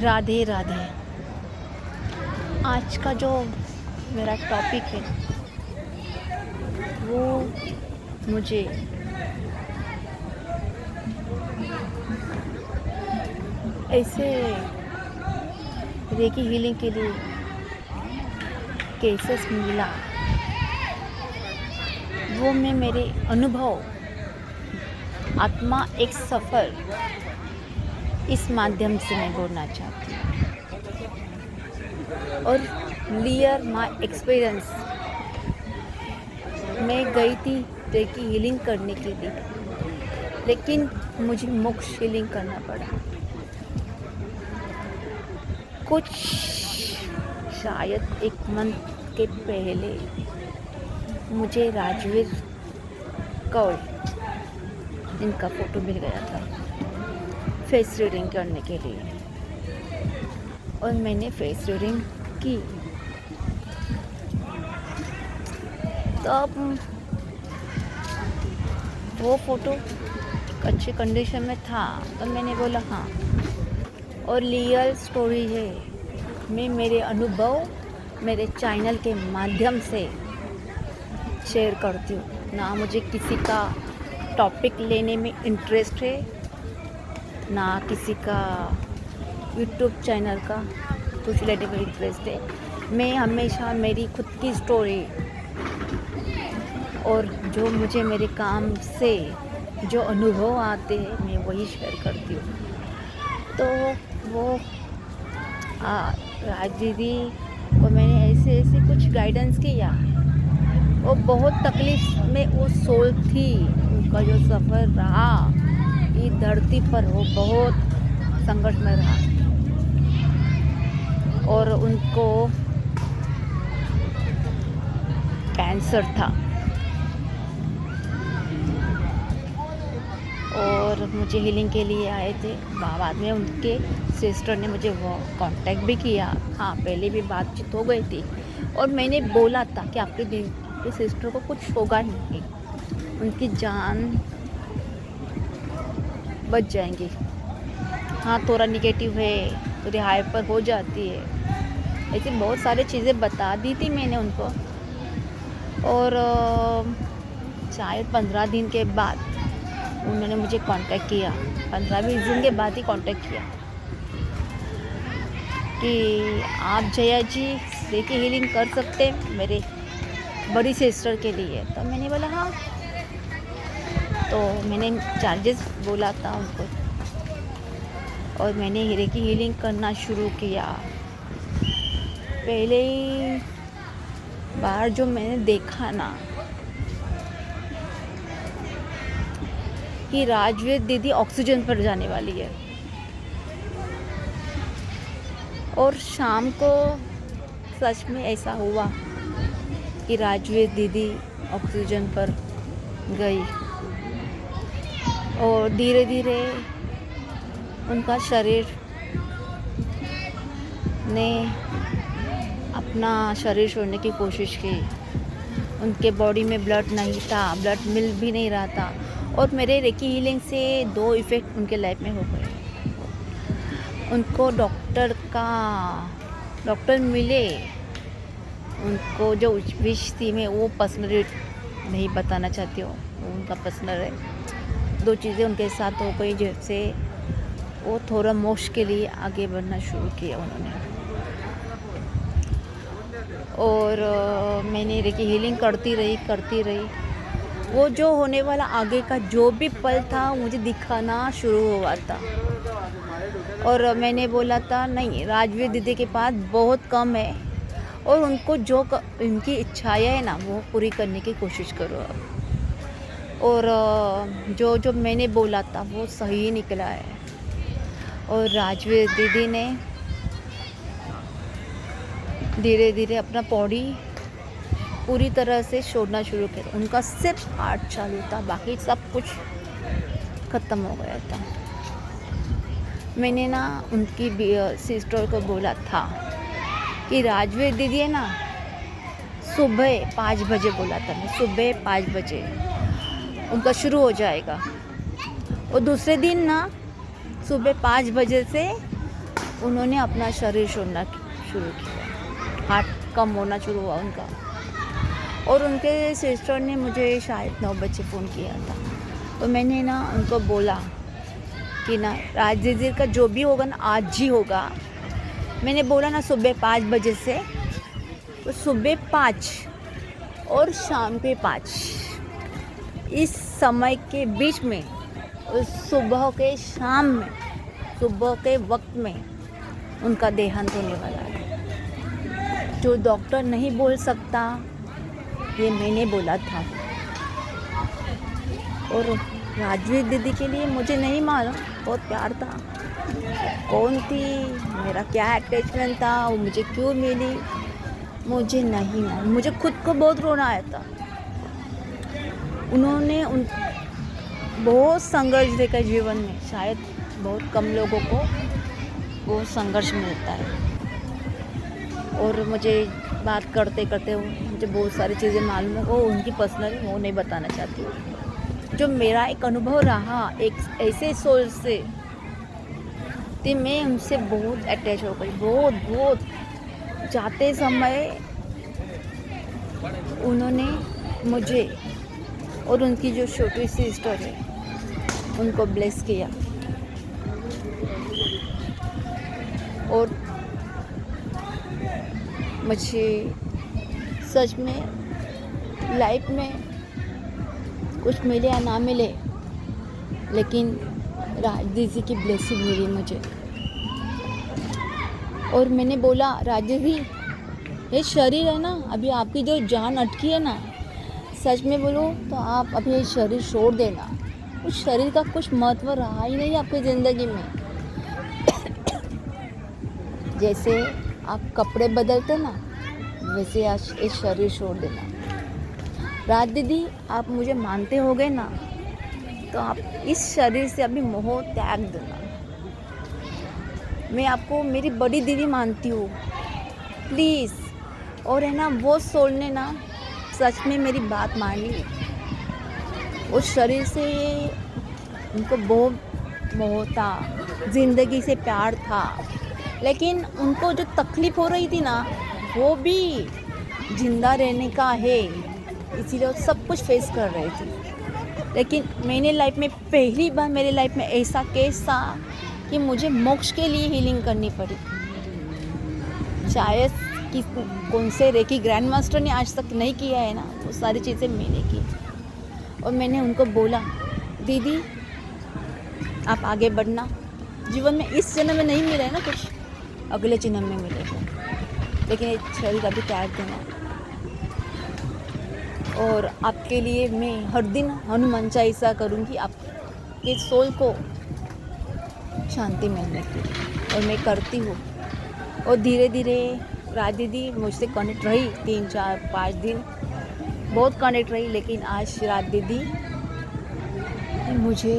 राधे राधे। आज का जो मेरा टॉपिक है वो मुझे ऐसे रेकी हीलिंग के लिए केसेस मिला, वो मैं मेरे अनुभव आत्मा एक सफ़र इस माध्यम से मैं बोलना चाहती हूँ और क्लियर माय एक्सपीरियंस। मैं गई थी रेकी हीलिंग करने के लिए, लेकिन मुझे मोक्ष हीलिंग करना पड़ा। कुछ शायद एक मंथ के पहले मुझे राजवीर कौर इनका फ़ोटो मिल गया था फेस रीडिंग करने के लिए, और मैंने फेस रीडिंग की। तब वो फ़ोटो अच्छी कंडीशन में था, तो मैंने बोला हाँ, और रियल स्टोरी है। मैं मेरे अनुभव मेरे चैनल के माध्यम से शेयर करती हूँ। ना मुझे किसी का टॉपिक लेने में इंटरेस्ट है, ना किसी का यूट्यूब चैनल का कुछ लेने में इंटरेस्ट है। मैं हमेशा मेरी खुद की स्टोरी और जो मुझे मेरे काम से जो अनुभव आते हैं मैं वही शेयर करती हूँ। तो वो राज दीदी को मैंने ऐसे कुछ गाइडेंस किया। वो बहुत तकलीफ़ में वो सोल थी, उनका जो सफ़र रहा ये धरती पर, वो बहुत संघर्ष में रहा और उनको कैंसर था। और मुझे हीलिंग के लिए आए थे। बाद में उनके सिस्टर ने मुझे वो कांटेक्ट भी किया। हाँ, पहले भी बातचीत हो गई थी और मैंने बोला था कि आपकी सिस्टर को कुछ होगा नहीं, उनकी जान बच जाएंगी। हाँ, थोड़ा निगेटिव है, थोड़ी हाइपर हो जाती है, ऐसी बहुत सारी चीज़ें बता दी थी मैंने उनको। और शायद 15 दिन के बाद उन्होंने मुझे कांटेक्ट किया, 15-20 दिन के बाद ही कांटेक्ट किया कि आप जया जी रेकी हीलिंग कर सकते हैं मेरे बड़ी सिस्टर के लिए। तो मैंने बोला हाँ। तो मैंने चार्जेस बोला था उनको और मैंने रेकी हीलिंग करना शुरू किया। पहले ही बार जो मैंने देखा ना कि राजवीर दीदी ऑक्सीजन पर जाने वाली है, और शाम को सच में ऐसा हुआ कि राजवीर दीदी ऑक्सीजन पर गई और धीरे धीरे उनका शरीर ने अपना शरीर छोड़ने की कोशिश की। उनके बॉडी में ब्लड नहीं था, ब्लड मिल भी नहीं रहा था, और मेरे रेकी हीलिंग से 2 इफ़ेक्ट उनके लाइफ में हो गए। उनको डॉक्टर मिले, उनको जो विश थी मैं वो पर्सनली नहीं बताना चाहती हूँ, वो उनका पर्सनल है। 2 चीज़ें उनके साथ हो गई, जैसे वो थोड़ा मोक्ष के लिए आगे बढ़ना शुरू किया उन्होंने। और मैंने रेकी हीलिंग करती रही। वो जो होने वाला आगे का जो भी पल था मुझे दिखाना शुरू हुआ था। और मैंने बोला था नहीं, राजवीर दीदी के पास बहुत कम है और उनको जो उनकी इच्छाएं है ना वो पूरी करने की कोशिश करो आप। और जो मैंने बोला था वो सही निकला है, और राजवीर दीदी ने धीरे धीरे अपना बॉडी पूरी तरह से छोड़ना शुरू किया। उनका सिर्फ हार्ट चालू था, बाकी सब कुछ ख़त्म हो गया था। मैंने ना उनकी सिस्टर को बोला था कि राजवीर दीदी है ना, सुबह 5 बजे बोला था मैं, सुबह 5 बजे उनका शुरू हो जाएगा, और दूसरे दिन ना सुबह 5 बजे से उन्होंने अपना शरीर छोड़ना शुरू किया, हार्ट कम होना शुरू हुआ उनका। और उनके सिस्टर ने मुझे शायद 9 बजे फ़ोन किया था। तो मैंने ना उनको बोला कि ना राजदीदी का जो भी होगा ना आज ही होगा। मैंने बोला ना सुबह 5 बजे से, तो सुबह 5 और शाम के 5 इस समय के बीच में, सुबह के शाम में, सुबह के वक्त में उनका देहांत होने वाला है। जो डॉक्टर नहीं बोल सकता ये मैंने बोला था। और राजवीर दीदी के लिए मुझे नहीं मालूम, बहुत प्यार था, कौन थी, मेरा क्या अटैचमेंट था, वो मुझे क्यों मिली, मुझे नहीं मालूम। मुझे खुद को बहुत रोना आया था। उन्होंने बहुत संघर्ष देखा जीवन में, शायद बहुत कम लोगों को वो संघर्ष मिलता है। और मुझे बात करते करते मुझे बहुत सारी चीज़ें मालूम है, वो उनकी पर्सनल, वो नहीं बताना चाहती। जो मेरा एक अनुभव रहा एक ऐसे सोल से, तो मैं उनसे बहुत अटैच हो गई, बहुत जाते समय उन्होंने मुझे और उनकी जो छोटी सिस्टर है उनको ब्लेस किया। और मुझे सच में लाइफ में कुछ मिले या ना मिले, लेकिन राजदीदी की ब्लेसिंग मिली मुझे। और मैंने बोला राजदीदी ये शरीर है ना, अभी आपकी जो जान अटकी है ना, सच में बोलो तो आप अभी ये शरीर छोड़ देना। उस शरीर का कुछ महत्व रहा ही नहीं आपकी ज़िंदगी में। जैसे आप कपड़े बदलते ना, वैसे आज इस शरीर छोड़ देना। राज दीदी आप मुझे मानते हो गए ना, तो आप इस शरीर से अभी मोह त्याग देना। मैं आपको मेरी बड़ी दीदी मानती हूँ, प्लीज़। और है ना, वो सोल ने ना सच में मेरी बात मान ली। उस शरीर से उनको बहुत मोह था, ज़िंदगी से प्यार था, लेकिन उनको जो तकलीफ़ हो रही थी ना, वो भी जिंदा रहने का है, इसीलिए वो सब कुछ फेस कर रहे थे। लेकिन मैंने लाइफ में पहली बार मेरे लाइफ में ऐसा केस था कि मुझे मोक्ष के लिए हीलिंग करनी पड़ी। शायद कि कौन से रेकी ग्रैंड मास्टर ने आज तक नहीं किया है ना, वो सारी चीज़ें मैंने की। और मैंने उनको बोला दीदी आप आगे बढ़ना, जीवन में इस जन्म में नहीं मिला है ना कुछ, अगले जन्म में मिलेगा, लेकिन एक शरीर का भी त्याग देना। और आपके लिए मैं हर दिन हनुमान चालीसा करूँगी, आपके सोल को शांति मिलने की, और मैं करती हूँ। और धीरे धीरे राज दीदी मुझसे कनेक्ट रही, 3, 4, 5 दिन बहुत कनेक्ट रही, लेकिन आज राज दीदी मुझे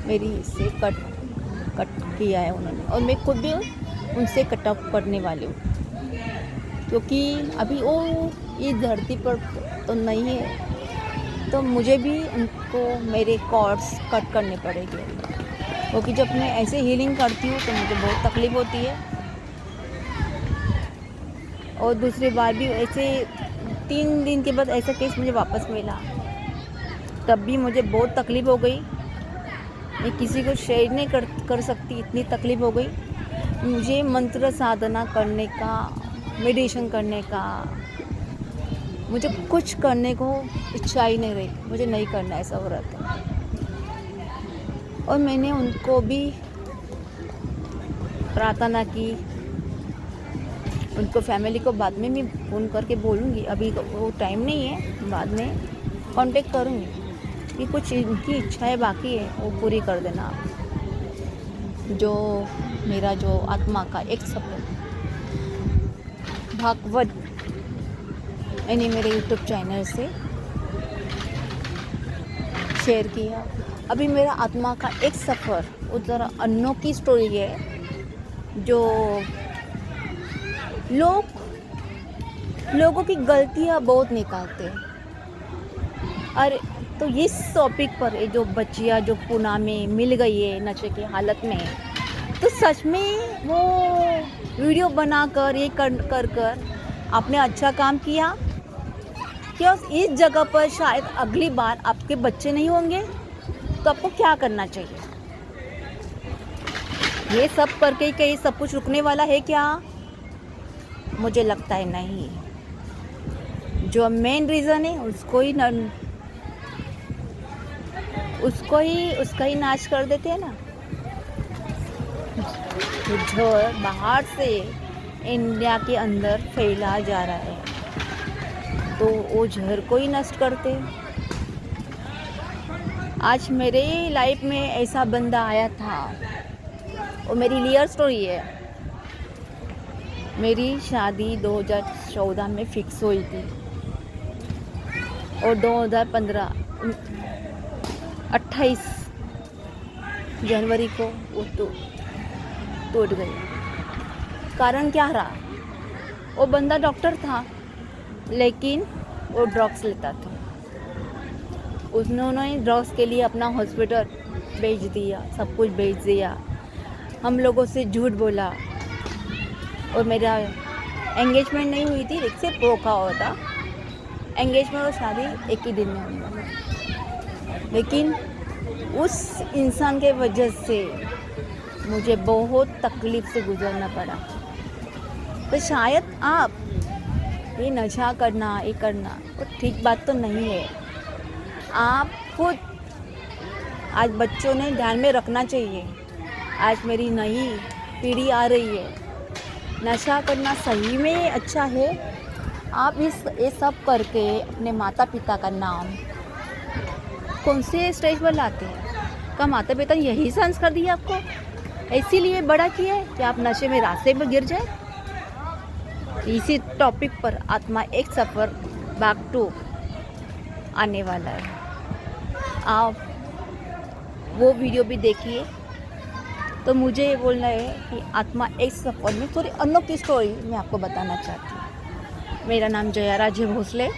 मेरी से कट किया है उन्होंने, और मैं खुद भी उनसे कट ऑफ करने वाली हूँ, क्योंकि अभी वो इस धरती पर तो नहीं है, तो मुझे भी उनको मेरे कॉर्ड्स कट करने पड़ेंगे, क्योंकि जब मैं ऐसे हीलिंग करती हूँ तो मुझे बहुत तकलीफ़ होती है। और दूसरी बार भी ऐसे 3 दिन के बाद ऐसा केस मुझे वापस मिला, तब भी मुझे बहुत तकलीफ़ हो गई। मैं किसी को शेयर नहीं कर सकती, इतनी तकलीफ़ हो गई मुझे। मंत्र साधना करने का, मेडिटेशन करने का, मुझे कुछ करने को इच्छा ही नहीं रही, मुझे नहीं करना, ऐसा हो रहा था। और मैंने उनको भी प्रार्थना की, उनको फैमिली को बाद में भी फ़ोन करके बोलूँगी, अभी वो टाइम नहीं है, बाद में कांटेक्ट करूँगी कि कुछ इनकी इच्छाएं बाकी है वो पूरी कर देना आप। जो मेरा जो आत्मा का एक सपना भागवत मैंने मेरे यूट्यूब चैनल से शेयर किया। अभी मेरा आत्मा का एक सफ़र, वो ज़रा अनोखी स्टोरी है, जो लोगों की गलतियाँ बहुत निकालते हैं। और तो इस टॉपिक पर ये जो बच्चियाँ जो पुणे में मिल गई है नशे की हालत में, तो सच में वो वीडियो बनाकर ये कर आपने अच्छा काम किया? क्या इस जगह पर शायद अगली बार आपके बच्चे नहीं होंगे? तो आपको क्या करना चाहिए? ये सब करके क्या ये सब कुछ रुकने वाला है क्या? मुझे लगता है नहीं। जो मेन रीज़न है उसका ही नाश कर देते हैं ना। जो बाहर से इंडिया के अंदर फैला जा रहा है तो वो जहर को ही नष्ट करते हैं। आज मेरे लाइफ में ऐसा बंदा आया था, वो मेरी रियल स्टोरी है। मेरी शादी 2014 में फिक्स हुई थी और 2015 28 जनवरी को वो टूट गई। कारण क्या रहा? वो बंदा डॉक्टर था लेकिन वो ड्रग्स लेता था। उन्होंने ड्रग्स के लिए अपना हॉस्पिटल बेच दिया, सब कुछ बेच दिया, हम लोगों से झूठ बोला। और मेरा एंगेजमेंट नहीं हुई थी, सिर्फ रोका हुआ था। एंगेजमेंट और शादी एक ही दिन में हुई, लेकिन उस इंसान के वजह से मुझे बहुत तकलीफ़ से गुजरना पड़ा। तो शायद आप ये नशा करना, ये करना वो ठीक बात तो नहीं है। आप खुद आज बच्चों ने ध्यान में रखना चाहिए। आज मेरी नई पीढ़ी आ रही है, नशा करना सही में अच्छा है। आप ये सब करके अपने माता पिता का नाम कौन से स्टेज पर लाते हैं? का माता पिता ने यही संस्कार दिया आपको, इसीलिए बड़ा किया है कि आप नशे में रास्ते में गिर जाए? इसी टॉपिक पर आत्मा एक सफ़र भाग 2 आने वाला है। आप वो वीडियो भी देखिए। तो मुझे ये बोलना है कि आत्मा एक सफ़र में थोड़ी अनोखी स्टोरी मैं आपको बताना चाहती हूँ। मेरा नाम जया राजे भोसले।